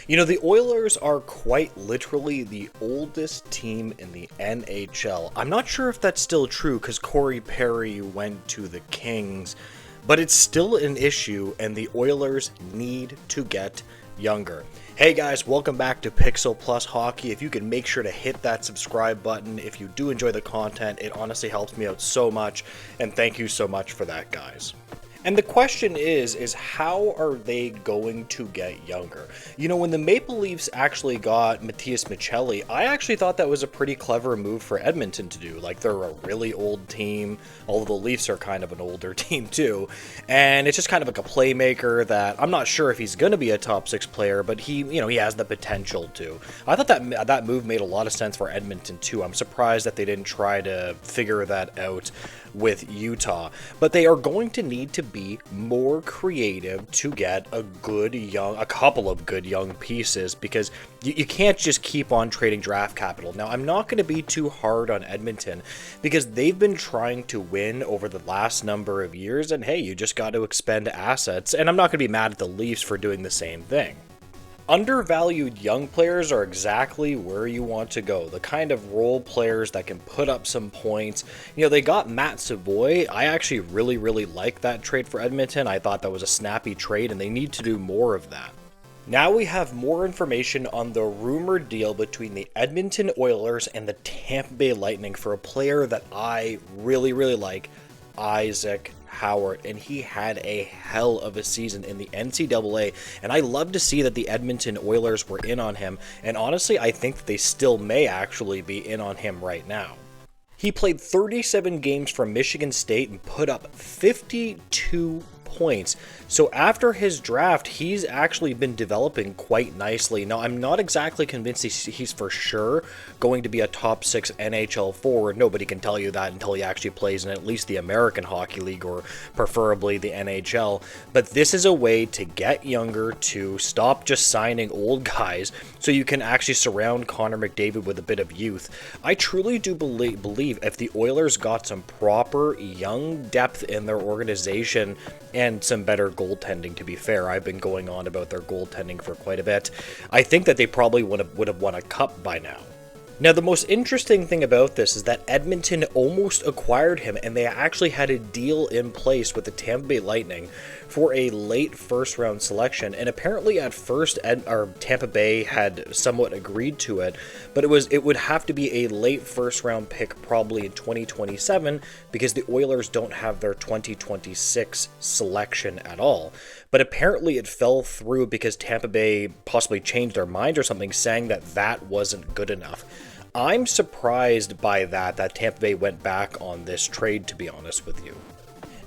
You know, the Oilers are quite literally the oldest team in the NHL. I'm not sure if that's still true because Corey Perry went to the Kings, but it's still an issue, and the Oilers need to get younger. Hey guys, welcome back to Pixel Plus Hockey. If you can make sure to hit that subscribe button if you do enjoy the content, it honestly helps me out so much, and thank you so much for that, guys. And the question is how are they going to get younger? You know, when the Maple Leafs actually got Matias Michelli, I actually thought that was a pretty clever move for Edmonton to do. Like, they're a really old team, although the Leafs are kind of an older team too. And it's just kind of like a playmaker that I'm not sure if he's going to be a top six player, but he has the potential to. I thought that move made a lot of sense for Edmonton too. I'm surprised that they didn't try to figure that out with Utah, but they are going to need to be more creative to get a couple of good young pieces, because you can't just keep on trading draft capital. Now, I'm not going to be too hard on Edmonton because they've been trying to win over the last number of years, and hey, you just got to expend assets, and I'm not going to be mad at the Leafs for doing the same thing. Undervalued young players are exactly where you want to go. The kind of role players that can put up some points. You know, they got Matt Savoy. I actually really like that trade for Edmonton. I thought that was a snappy trade, and they need to do more of that. Now we have more information on the rumored deal between the Edmonton Oilers and the Tampa Bay Lightning for a player that I really like, Isaac Howard, and he had a hell of a season in the NCAA, and I love to see that the Edmonton Oilers were in on him, and honestly, I think that they still may actually be in on him right now. He played 37 games for Michigan State and put up 52 points. So after his draft, he's actually been developing quite nicely. Now, I'm not exactly convinced he's for sure going to be a top 6 NHL forward. Nobody can tell you that until he actually plays in at least the American Hockey League or preferably the NHL. But this is a way to get younger, to stop just signing old guys, so you can actually surround Connor McDavid with a bit of youth. I truly do believe if the Oilers got some proper young depth in their organization and some better goaltending, to be fair. I've been going on about their goaltending for quite a bit. I think that they probably would have won a cup by now. Now, the most interesting thing about this is that Edmonton almost acquired him, and they actually had a deal in place with the Tampa Bay Lightning for a late first-round selection, and apparently at first Tampa Bay had somewhat agreed to it, but it would have to be a late first-round pick probably in 2027 because the Oilers don't have their 2026 selection at all. But apparently it fell through because Tampa Bay possibly changed their mind or something, saying that that wasn't good enough. I'm surprised by that Tampa Bay went back on this trade, to be honest with you.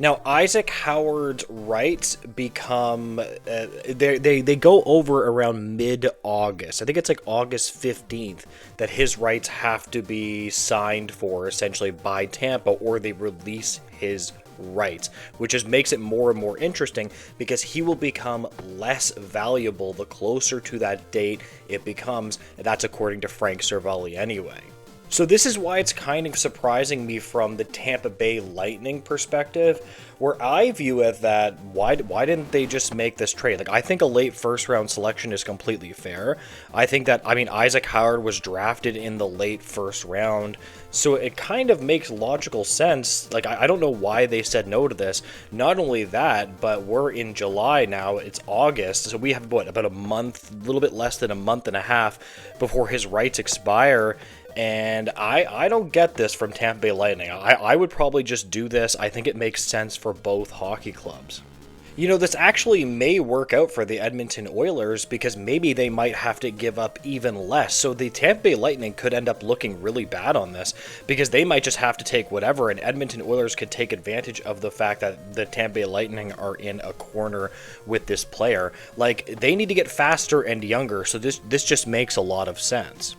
Now, Isaac Howard's rights become, they go over around mid-August. I think it's like August 15th that his rights have to be signed for, essentially, by Tampa, or they release his rights, which just makes it more and more interesting because he will become less valuable the closer to that date it becomes, and that's according to Frank Cervelli anyway. So this is why it's kind of surprising me from the Tampa Bay Lightning perspective, where I view it that why didn't they just make this trade? Like, I think a late first round selection is completely fair. I think that, Isaac Howard was drafted in the late first round, so it kind of makes logical sense. Like, I don't know why they said no to this. Not only that, but we're in July now, it's August, so we have, about a month, a little bit less than a month and a half before his rights expire. And I don't get this from Tampa Bay Lightning. I would probably just do this. I think it makes sense for both hockey clubs. You know, this actually may work out for the Edmonton Oilers because maybe they might have to give up even less. So the Tampa Bay Lightning could end up looking really bad on this because they might just have to take whatever, and Edmonton Oilers could take advantage of the fact that the Tampa Bay Lightning are in a corner with this player. Like, they need to get faster and younger, so this just makes a lot of sense.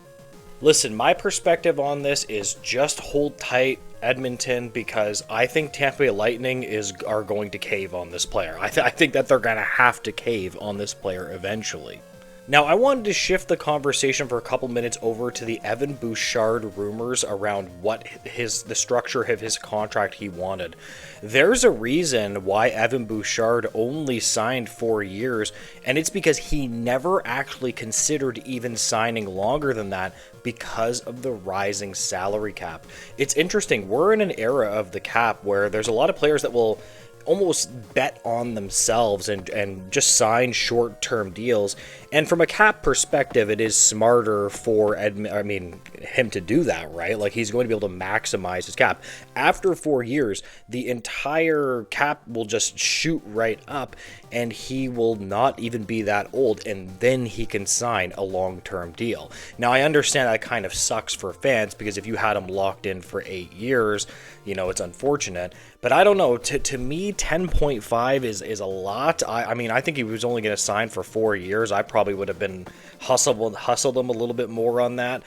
Listen, my perspective on this is just hold tight, Edmonton, because I think Tampa Bay Lightning are going to cave on this player. I think that they're going to have to cave on this player eventually. Now, I wanted to shift the conversation for a couple minutes over to the Evan Bouchard rumors around what the structure of his contract he wanted. There's a reason why Evan Bouchard only signed 4 years, and it's because he never actually considered even signing longer than that because of the rising salary cap. It's interesting, we're in an era of the cap where there's a lot of players that will almost bet on themselves and just sign short-term deals. And from a cap perspective, it is smarter for him to do that, right? Like, he's going to be able to maximize his cap. After 4 years, the entire cap will just shoot right up, and he will not even be that old, and then he can sign a long-term deal. Now, I understand that kind of sucks for fans, because if you had him locked in for 8 years, you know, it's unfortunate. But I don't know, to me, 10.5 is a lot. I mean, I think he was only going to sign for 4 years. I probably would have been hustled him a little bit more on that.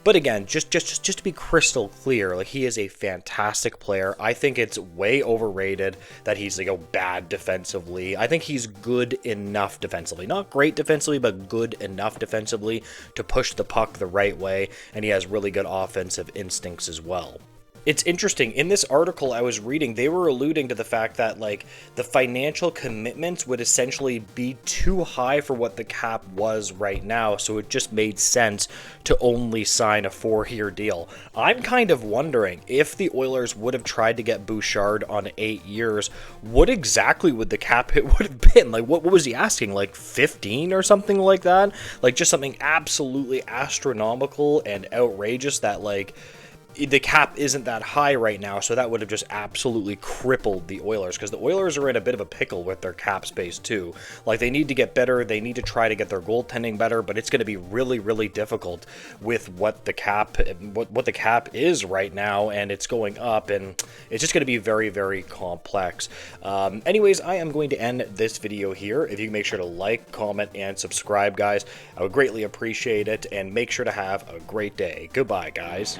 But again, just to be crystal clear, like, he is a fantastic player. I think it's way overrated that he's, like, bad defensively. I think he's good enough defensively. Not great defensively, but good enough defensively to push the puck the right way, and he has really good offensive instincts as well. It's interesting, in this article I was reading, they were alluding to the fact that, like, the financial commitments would essentially be too high for what the cap was right now, so it just made sense to only sign a 4-year deal. I'm kind of wondering, if the Oilers would have tried to get Bouchard on 8 years, what exactly would the cap hit would have been? Like, what was he asking, like 15 or something like that? Like, just something absolutely astronomical and outrageous that, like, the cap isn't that high right now, so that would have just absolutely crippled the Oilers, because the Oilers are in a bit of a pickle with their cap space too. Like, they need to get better, they need to try to get their goaltending better, but it's going to be really, really difficult with what the cap is right now, and it's going up, and it's just going to be very, very complex. Anyways, I am going to end this video here. If you can make sure to like, comment, and subscribe, guys, I would greatly appreciate it, and make sure to have a great day. Goodbye, guys.